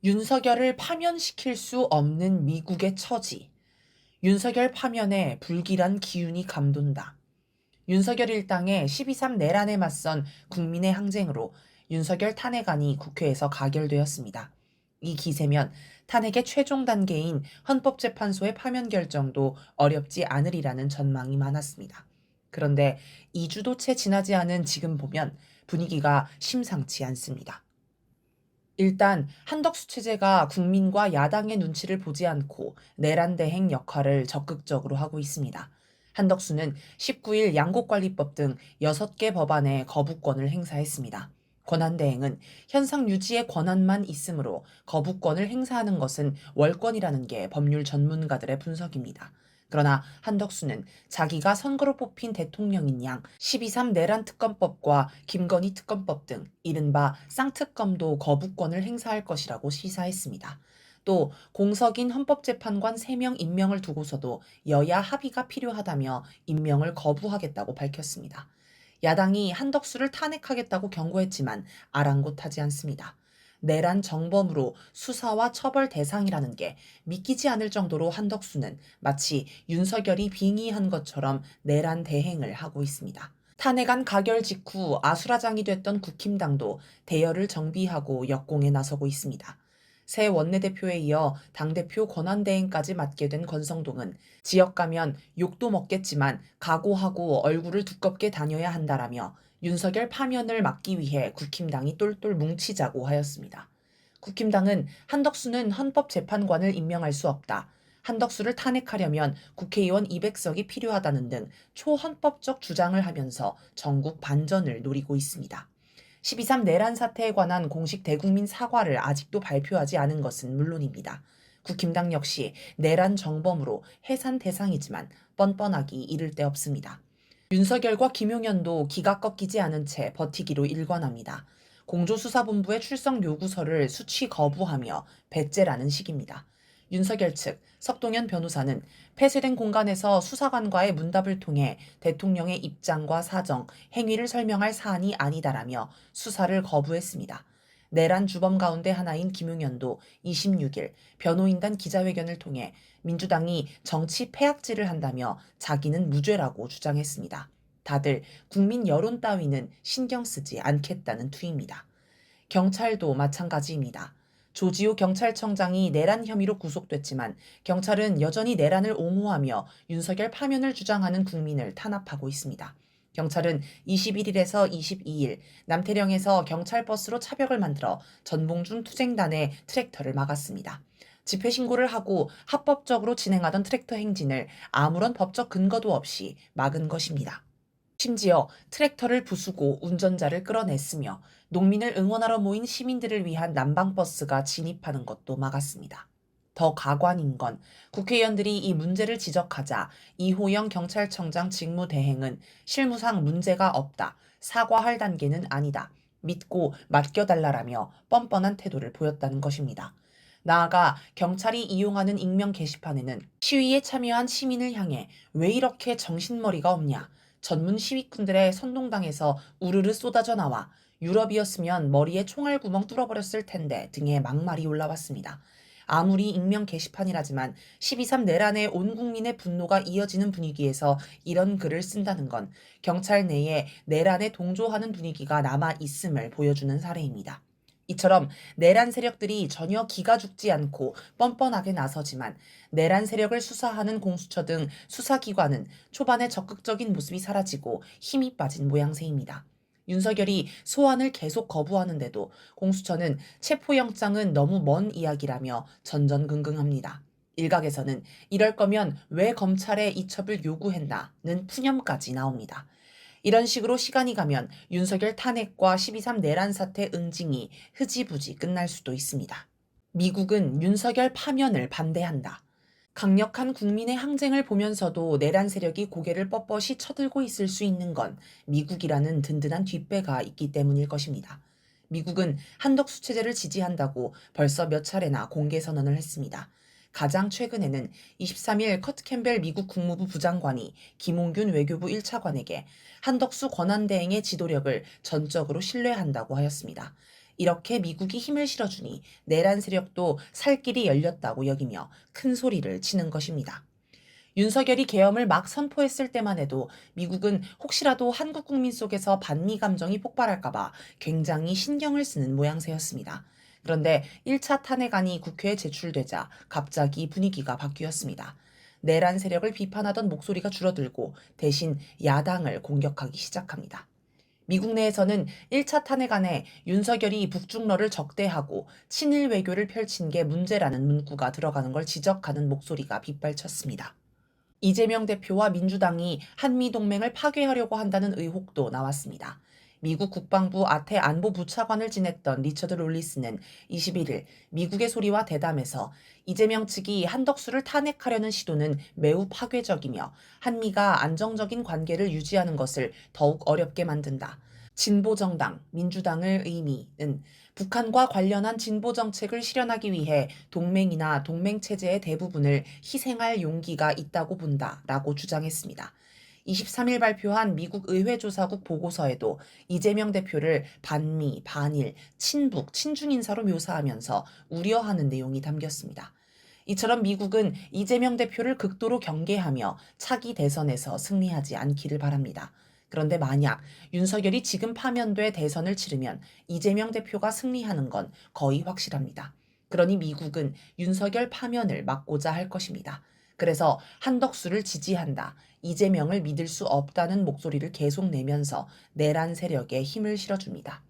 윤석열을 파면시킬 수 없는 미국의 처지. 윤석열 파면에 불길한 기운이 감돈다. 윤석열 일당의 12.3 내란에 맞선 국민의 항쟁으로 윤석열 탄핵안이 국회에서 가결되었습니다. 이 기세면 탄핵의 최종 단계인 헌법재판소의 파면 결정도 어렵지 않으리라는 전망이 많았습니다. 그런데 2주도 채 지나지 않은 지금 보면 분위기가 심상치 않습니다. 일단 한덕수 체제가 국민과 야당의 눈치를 보지 않고 내란 대행 역할을 적극적으로 하고 있습니다. 한덕수는 19일 양곡관리법 등 6개 법안에 거부권을 행사했습니다. 권한대행은 현상 유지의 권한만 있으므로 거부권을 행사하는 것은 월권이라는 게 법률 전문가들의 분석입니다. 그러나 한덕수는 자기가 선거로 뽑힌 대통령인 양 12.3 내란 특검법과 김건희 특검법 등 이른바 쌍특검도 거부권을 행사할 것이라고 시사했습니다. 또 공석인 헌법재판관 3명 임명을 두고서도 여야 합의가 필요하다며 임명을 거부하겠다고 밝혔습니다. 야당이 한덕수를 탄핵하겠다고 경고했지만 아랑곳하지 않습니다. 내란 정범으로 수사와 처벌 대상이라는 게 믿기지 않을 정도로 한덕수는 마치 윤석열이 빙의한 것처럼 내란 대행을 하고 있습니다. 탄핵안 가결 직후 아수라장이 됐던 국힘당도 대열을 정비하고 역공에 나서고 있습니다. 새 원내대표에 이어 당대표 권한대행까지 맡게 된 권성동은 지역 가면 욕도 먹겠지만 각오하고 얼굴을 두껍게 다녀야 한다라며 윤석열 파면을 막기 위해 국힘당이 똘똘 뭉치자고 하였습니다. 국힘당은 한덕수는 헌법재판관을 임명할 수 없다. 한덕수를 탄핵하려면 국회의원 200석이 필요하다는 등 초헌법적 주장을 하면서 전국 반전을 노리고 있습니다. 12.3 내란 사태에 관한 공식 대국민 사과를 아직도 발표하지 않은 것은 물론입니다. 국힘당 역시 내란 정범으로 해산 대상이지만 뻔뻔하기 이를 데 없습니다. 윤석열과 김용현도 기가 꺾이지 않은 채 버티기로 일관합니다. 공조수사본부의 출석 요구서를 수치 거부하며 배째라는 식입니다. 윤석열 측 석동현 변호사는 폐쇄된 공간에서 수사관과의 문답을 통해 대통령의 입장과 사정, 행위를 설명할 사안이 아니다라며 수사를 거부했습니다. 내란 주범 가운데 하나인 김용현도 26일 변호인단 기자회견을 통해 민주당이 정치 폐악질을 한다며 자기는 무죄라고 주장했습니다. 다들 국민 여론 따위는 신경 쓰지 않겠다는 투입니다. 경찰도 마찬가지입니다. 조지호 경찰청장이 내란 혐의로 구속됐지만 경찰은 여전히 내란을 옹호하며 윤석열 파면을 주장하는 국민을 탄압하고 있습니다. 경찰은 21일에서 22일 남태령에서 경찰버스로 차벽을 만들어 전봉준 투쟁단의 트랙터를 막았습니다. 집회 신고를 하고 합법적으로 진행하던 트랙터 행진을 아무런 법적 근거도 없이 막은 것입니다. 심지어 트랙터를 부수고 운전자를 끌어냈으며 농민을 응원하러 모인 시민들을 위한 난방버스가 진입하는 것도 막았습니다. 더 가관인 건 국회의원들이 이 문제를 지적하자 이호영 경찰청장 직무대행은 실무상 문제가 없다. 사과할 단계는 아니다. 믿고 맡겨달라라며 뻔뻔한 태도를 보였다는 것입니다. 나아가 경찰이 이용하는 익명 게시판에는 시위에 참여한 시민을 향해 왜 이렇게 정신머리가 없냐. 전문 시위꾼들의 선동당에서 우르르 쏟아져 나와 유럽이었으면 머리에 총알 구멍 뚫어버렸을 텐데 등의 막말이 올라왔습니다. 아무리 익명 게시판이라지만 12.3 내란에 온 국민의 분노가 이어지는 분위기에서 이런 글을 쓴다는 건 경찰 내에 내란에 동조하는 분위기가 남아 있음을 보여주는 사례입니다. 이처럼 내란 세력들이 전혀 기가 죽지 않고 뻔뻔하게 나서지만 내란 세력을 수사하는 공수처 등 수사기관은 초반에 적극적인 모습이 사라지고 힘이 빠진 모양새입니다. 윤석열이 소환을 계속 거부하는데도 공수처는 체포영장은 너무 먼 이야기라며 전전긍긍합니다. 일각에서는 이럴 거면 왜 검찰에 이첩을 요구했나는 푸념까지 나옵니다. 이런 식으로 시간이 가면 윤석열 탄핵과 12.3 내란 사태 응징이 흐지부지 끝날 수도 있습니다. 미국은 윤석열 파면을 반대한다. 강력한 국민의 항쟁을 보면서도 내란 세력이 고개를 뻣뻣이 쳐들고 있을 수 있는 건 미국이라는 든든한 뒷배가 있기 때문일 것입니다. 미국은 한덕수 체제를 지지한다고 벌써 몇 차례나 공개 선언을 했습니다. 가장 최근에는 23일 커트 캠벨 미국 국무부 부장관이 김홍균 외교부 1차관에게 한덕수 권한대행의 지도력을 전적으로 신뢰한다고 하였습니다. 이렇게 미국이 힘을 실어주니 내란 세력도 살 길이 열렸다고 여기며 큰 소리를 치는 것입니다. 윤석열이 계엄을 막 선포했을 때만 해도 미국은 혹시라도 한국 국민 속에서 반미 감정이 폭발할까봐 굉장히 신경을 쓰는 모양새였습니다. 그런데 1차 탄핵안이 국회에 제출되자 갑자기 분위기가 바뀌었습니다. 내란 세력을 비판하던 목소리가 줄어들고 대신 야당을 공격하기 시작합니다. 미국 내에서는 1차 탄핵안에 윤석열이 북중러를 적대하고 친일 외교를 펼친 게 문제라는 문구가 들어가는 걸 지적하는 목소리가 빗발쳤습니다. 이재명 대표와 민주당이 한미동맹을 파괴하려고 한다는 의혹도 나왔습니다. 미국 국방부 아태 안보부 차관을 지냈던 리처드 롤리스는 21일 미국의 소리와 대담에서 이재명 측이 한덕수를 탄핵하려는 시도는 매우 파괴적이며 한미가 안정적인 관계를 유지하는 것을 더욱 어렵게 만든다. 진보정당, 민주당의 의미는 북한과 관련한 진보 정책을 실현하기 위해 동맹이나 동맹체제의 대부분을 희생할 용기가 있다고 본다라고 주장했습니다. 23일 발표한 미국 의회조사국 보고서에도 이재명 대표를 반미, 반일, 친북, 친중 인사로 묘사하면서 우려하는 내용이 담겼습니다. 이처럼 미국은 이재명 대표를 극도로 경계하며 차기 대선에서 승리하지 않기를 바랍니다. 그런데 만약 윤석열이 지금 파면돼 대선을 치르면 이재명 대표가 승리하는 건 거의 확실합니다. 그러니 미국은 윤석열 파면을 막고자 할 것입니다. 그래서 한덕수를 지지한다, 이재명을 믿을 수 없다는 목소리를 계속 내면서 내란 세력에 힘을 실어줍니다.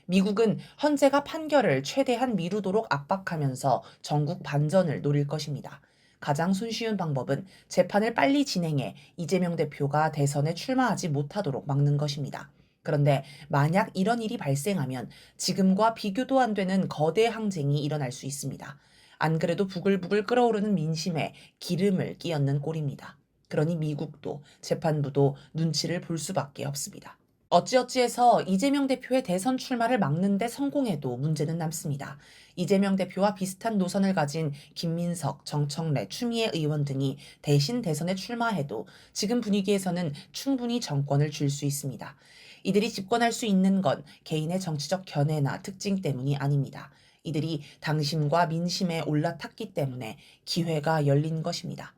미국은 헌재가 판결을 최대한 미루도록 압박하면서 전국 반전을 노릴 것입니다. 가장 손쉬운 방법은 재판을 빨리 진행해 이재명 대표가 대선에 출마하지 못하도록 막는 것입니다. 그런데 만약 이런 일이 발생하면 지금과 비교도 안 되는 거대 항쟁이 일어날 수 있습니다. 안 그래도 부글부글 끓어오르는 민심에 기름을 끼얹는 꼴입니다. 그러니 미국도 재판부도 눈치를 볼 수밖에 없습니다. 어찌어찌해서 이재명 대표의 대선 출마를 막는 데 성공해도 문제는 남습니다. 이재명 대표와 비슷한 노선을 가진 김민석, 정청래, 추미애 의원 등이 대신 대선에 출마해도 지금 분위기에서는 충분히 정권을 줄 수 있습니다. 이들이 집권할 수 있는 건 개인의 정치적 견해나 특징 때문이 아닙니다. 이들이 당심과 민심에 올라탔기 때문에 기회가 열린 것입니다.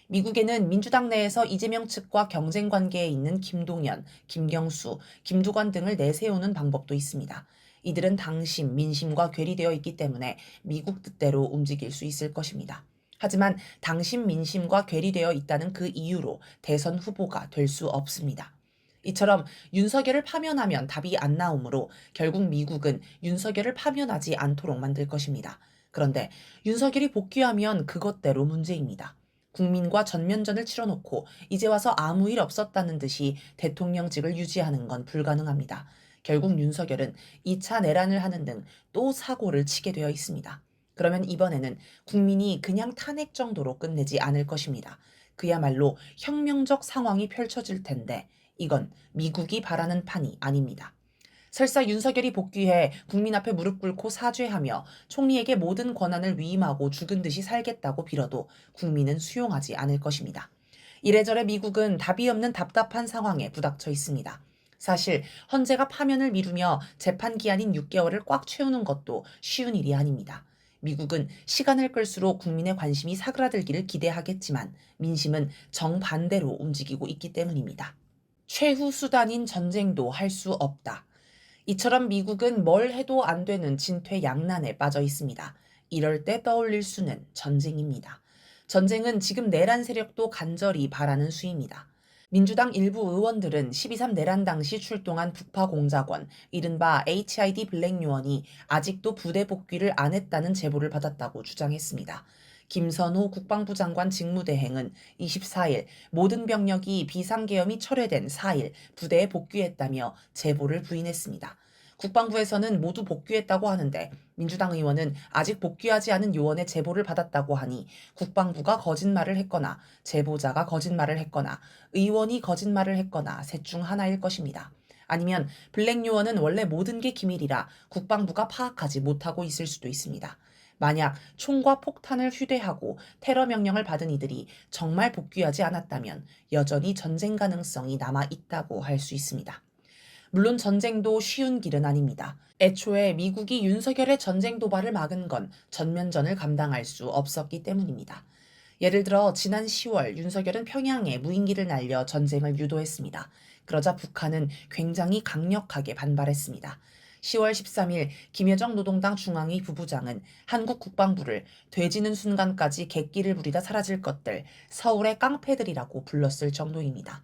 미국에는 민주당 내에서 이재명 측과 경쟁 관계에 있는 김동연, 김경수, 김두관 등을 내세우는 방법도 있습니다. 이들은 당심, 민심과 괴리되어 있기 때문에 미국 뜻대로 움직일 수 있을 것입니다. 하지만 당심, 민심과 괴리되어 있다는 그 이유로 대선 후보가 될 수 없습니다. 이처럼 윤석열을 파면하면 답이 안 나오므로 결국 미국은 윤석열을 파면하지 않도록 만들 것입니다. 그런데 윤석열이 복귀하면 그것대로 문제입니다. 국민과 전면전을 치러놓고 이제 와서 아무 일 없었다는 듯이 대통령직을 유지하는 건 불가능합니다. 결국 윤석열은 2차 내란을 하는 등 또 사고를 치게 되어 있습니다. 그러면 이번에는 국민이 그냥 탄핵 정도로 끝내지 않을 것입니다. 그야말로 혁명적 상황이 펼쳐질 텐데 이건 미국이 바라는 판이 아닙니다. 설사 윤석열이 복귀해 국민 앞에 무릎 꿇고 사죄하며 총리에게 모든 권한을 위임하고 죽은 듯이 살겠다고 빌어도 국민은 수용하지 않을 것입니다. 이래저래 미국은 답이 없는 답답한 상황에 부닥쳐 있습니다. 사실 헌재가 파면을 미루며 재판 기한인 6개월을 꽉 채우는 것도 쉬운 일이 아닙니다. 미국은 시간을 끌수록 국민의 관심이 사그라들기를 기대하겠지만 민심은 정반대로 움직이고 있기 때문입니다. 최후 수단인 전쟁도 할 수 없다. 이처럼 미국은 뭘 해도 안 되는 진퇴양난에 빠져 있습니다. 이럴 때 떠올릴 수는 전쟁입니다. 전쟁은 지금 내란 세력도 간절히 바라는 수입니다. 민주당 일부 의원들은 12.3 내란 당시 출동한 북파 공작원, 이른바 HID 블랙 요원이 아직도 부대 복귀를 안 했다는 제보를 받았다고 주장했습니다. 김선호 국방부 장관 직무대행은 24일 모든 병력이 비상계엄이 철회된 4일 부대에 복귀했다며 제보를 부인했습니다. 국방부에서는 모두 복귀했다고 하는데 민주당 의원은 아직 복귀하지 않은 요원의 제보를 받았다고 하니 국방부가 거짓말을 했거나 제보자가 거짓말을 했거나 의원이 거짓말을 했거나 셋 중 하나일 것입니다. 아니면 블랙 요원은 원래 모든 게 기밀이라 국방부가 파악하지 못하고 있을 수도 있습니다. 만약 총과 폭탄을 휴대하고 테러 명령을 받은 이들이 정말 복귀하지 않았다면 여전히 전쟁 가능성이 남아 있다고 할 수 있습니다. 물론 전쟁도 쉬운 길은 아닙니다. 애초에 미국이 윤석열의 전쟁 도발을 막은 건 전면전을 감당할 수 없었기 때문입니다. 예를 들어 지난 10월 윤석열은 평양에 무인기를 날려 전쟁을 유도했습니다. 그러자 북한은 굉장히 강력하게 반발했습니다. 10월 13일 김여정 노동당 중앙위 부부장은 한국 국방부를 돼지는 순간까지 객기를 부리다 사라질 것들, 서울의 깡패들이라고 불렀을 정도입니다.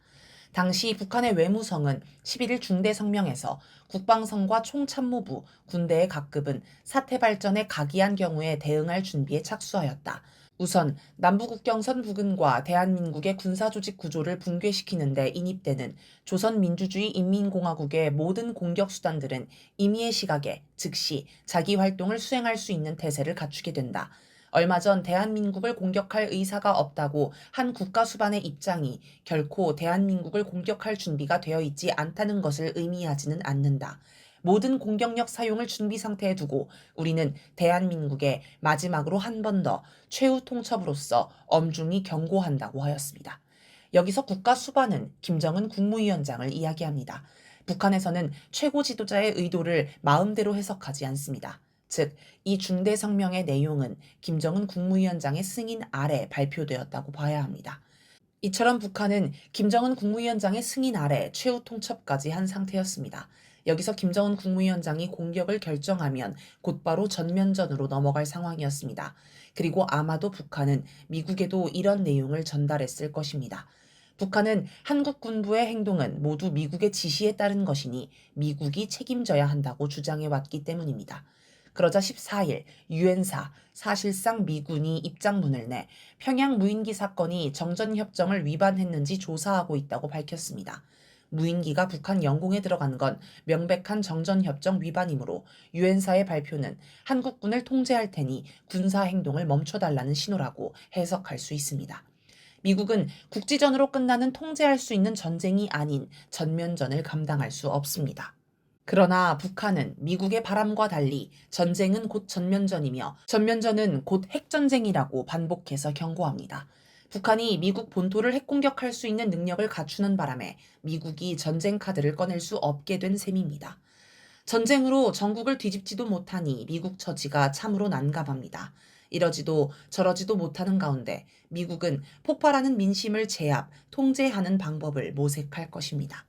당시 북한의 외무성은 11일 중대 성명에서 국방성과 총참모부, 군대의 각급은 사태 발전에 각이한 경우에 대응할 준비에 착수하였다. 우선 남부국경선 부근과 대한민국의 군사조직 구조를 붕괴시키는 데 인입되는 조선민주주의 인민공화국의 모든 공격수단들은 임의의 시각에 즉시 자기 활동을 수행할 수 있는 태세를 갖추게 된다. 얼마 전 대한민국을 공격할 의사가 없다고 한 국가수반의 입장이 결코 대한민국을 공격할 준비가 되어 있지 않다는 것을 의미하지는 않는다. 모든 공격력 사용을 준비 상태에 두고 우리는 대한민국에 마지막으로 한 번 더 최후 통첩으로서 엄중히 경고한다고 하였습니다. 여기서 국가수반은 김정은 국무위원장을 이야기합니다. 북한에서는 최고 지도자의 의도를 마음대로 해석하지 않습니다. 즉, 이 중대 성명의 내용은 김정은 국무위원장의 승인 아래 발표되었다고 봐야 합니다. 이처럼 북한은 김정은 국무위원장의 승인 아래 최후 통첩까지 한 상태였습니다. 여기서 김정은 국무위원장이 공격을 결정하면 곧바로 전면전으로 넘어갈 상황이었습니다. 그리고 아마도 북한은 미국에도 이런 내용을 전달했을 것입니다. 북한은 한국 군부의 행동은 모두 미국의 지시에 따른 것이니 미국이 책임져야 한다고 주장해 왔기 때문입니다. 그러자 14일 유엔사 사실상 미군이 입장문을 내 평양 무인기 사건이 정전협정을 위반했는지 조사하고 있다고 밝혔습니다. 무인기가 북한 영공에 들어간 건 명백한 정전협정 위반이므로 유엔사의 발표는 한국군을 통제할 테니 군사행동을 멈춰달라는 신호라고 해석할 수 있습니다. 미국은 국지전으로 끝나는 통제할 수 있는 전쟁이 아닌 전면전을 감당할 수 없습니다. 그러나 북한은 미국의 바람과 달리 전쟁은 곧 전면전이며 전면전은 곧 핵전쟁이라고 반복해서 경고합니다. 북한이 미국 본토를 핵공격할 수 있는 능력을 갖추는 바람에 미국이 전쟁 카드를 꺼낼 수 없게 된 셈입니다. 전쟁으로 전국을 뒤집지도 못하니 미국 처지가 참으로 난감합니다. 이러지도 저러지도 못하는 가운데 미국은 폭발하는 민심을 제압, 통제하는 방법을 모색할 것입니다.